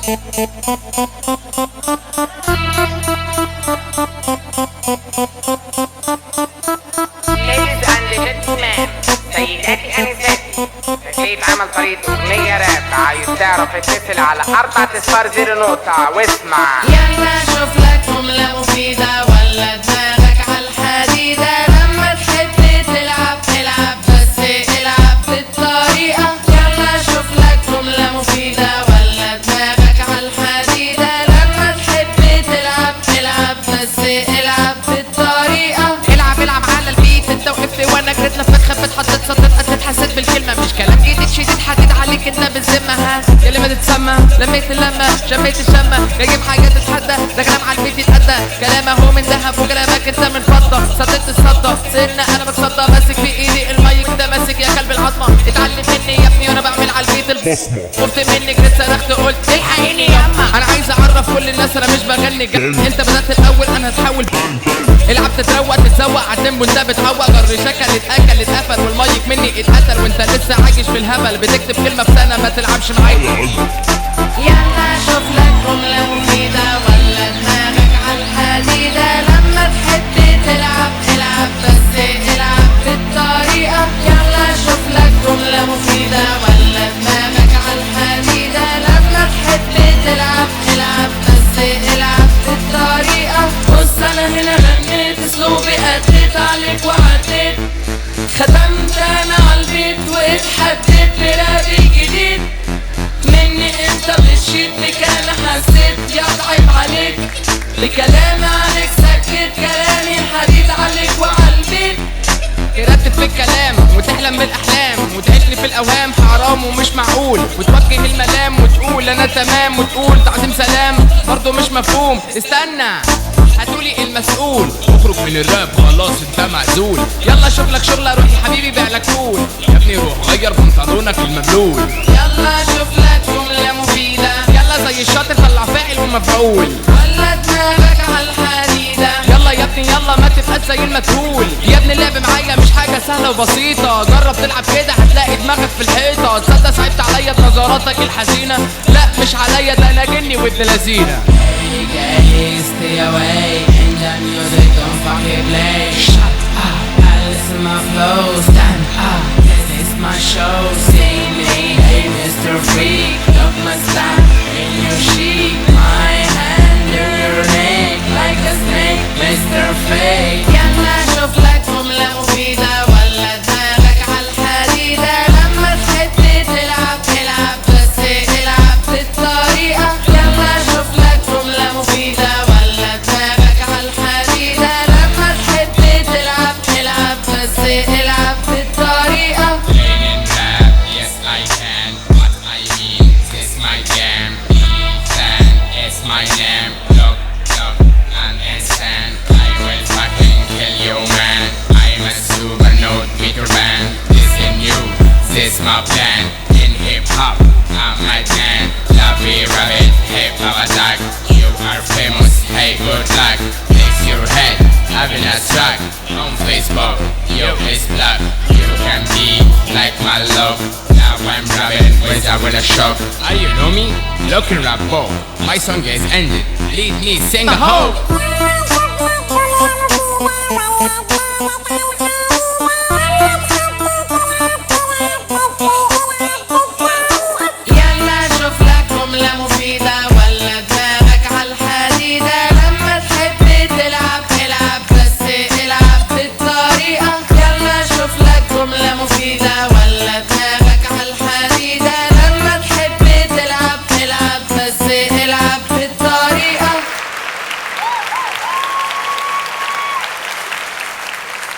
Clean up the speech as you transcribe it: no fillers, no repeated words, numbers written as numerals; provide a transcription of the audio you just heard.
سيداتي انساتي، تكليف عمل طريقة اغنية راب، عايز تعرف اتصل على 4 نقطة واسمع. يلا شوف لك جملة مفيدة ولا دماغك عالحديدة، لما تحب تلعب العب بس العب بالطريقة. يلا شوف لك جملة مفيدة ولا دماغك عالحديدة، لما تحب تلعب العب بس العب بالطريقة. العب على البيت، انت وقفت وانا جريت لفت خفت حطيت صدت قدت حسيت بالكلمة، مش كلام جديد شديد حديد عليك انت بالذمة. ها يا اللي ما تتسمى لميت اللمة شميت الشمة، جايب حاجة تتحدى، ده كلام على البيت يتأدى، كلام اهو من ذهب وكلامك انت من فضة. صدقت الصدى سيرنا انا بتصدى، ماسك في ايدي المايك ده ماسك يا كلب العظمة. اتعلم مني يا ابني وانا بعمل على البيت البصمة، خفت منك جريت صرخت قلت الحقيني ياما. انا عايز اعرف كل الناس انا مش بغني انت بدأت الاول انا هتحول. العب تتروق تتزوق عالدم وانت بتهوق، جر شكل اتاكل اتقفل والمايك مني اتقتل، وانت لسه عايش في الهبل بتكتب كلمة في سنة ما تلعبش معايا. يلا شوف لك جملة مفيدة ولا دماغك عالحديدة، لما تحب تلعب العب بس العب بالطريقة. يلا شوف لك جملة مفيدة ولا دماغك عالحديدة، لما تحب تلعب العب بس العب بالطريقة. بص انا هنا غنيت اسلوبي اديت عليك وعديت، ختمت انا عالبيت واتحديت برابي جديد. مني انت بتشيد لك انا حسيت يا ضعيف عليك، لكلامي عليك سكت كلامي حديد عليك وعالبيت. ترتب في الكلام وتحلم بالاحلام وتعيشني في الاوهام، حرام ومش معقول، وتوجه الملام وتقول انا تمام، وتقول تعظيم سلام برضه مش مفهوم. استنى هتقولي المسؤول، اخرج من الراب خلاص انت معزول. يلا شوف لك شغله روح يا حبيبي بيع لك فول، يا ابني روح غير بنطلونك المبلول. يلا شوف لك جمله مفيده، يلا زي الشاطر طلع فاعل ومفعول، ولا دماغك عالحديده. يلا يا ابني يلا ما تبقاش زي المجهول. يا ابني اللعب معايا مش حاجه سهله وبسيطه، جرب تلعب كده هتلاقي دماغك في الحيطه. تصدق صعبت عليا بنظراتك الحزينه، لا مش عليا ده انا جني وابن لذينه. Stay away and the music don't fucking play. Shut up, I listen my flow. Stand up, this is my show. See me, hey Mr. Freak, look my style in your chic. My hand in your neck like a snake, Mr. Fake. يلا شوف لك جملة مفيدة ولا دماغك عالحديدة، لما تحب تلعب العب بس العب بالطريقة. يلا شوف لك جملة مفيدة ولا دماغك عالحديدة، لما تحب تلعب العب بس العب بالطريقة. Playing rap, yes I can. What I mean, this my jam. Ethan is my name. Look, and instant. I will fucking kill you, man. I'm a super note Peter Pan. Listen you, this my plan. In hip hop, I'm my man. Lovey rabbit, hip hop attack. You are famous, hey good luck. Fix your head, having a track. On Facebook, you is black. You can be like my love. Now I'm rapping with a shock. Are you know me? Look and rap pop. My song is ended. Lead me sing a ho. يلا شوف لك جملة مفيدة ولا دماغك عالحديدة، لما تحب تلعب العب بس العب بالطريقة. يلا شوف لك جملة مفيدة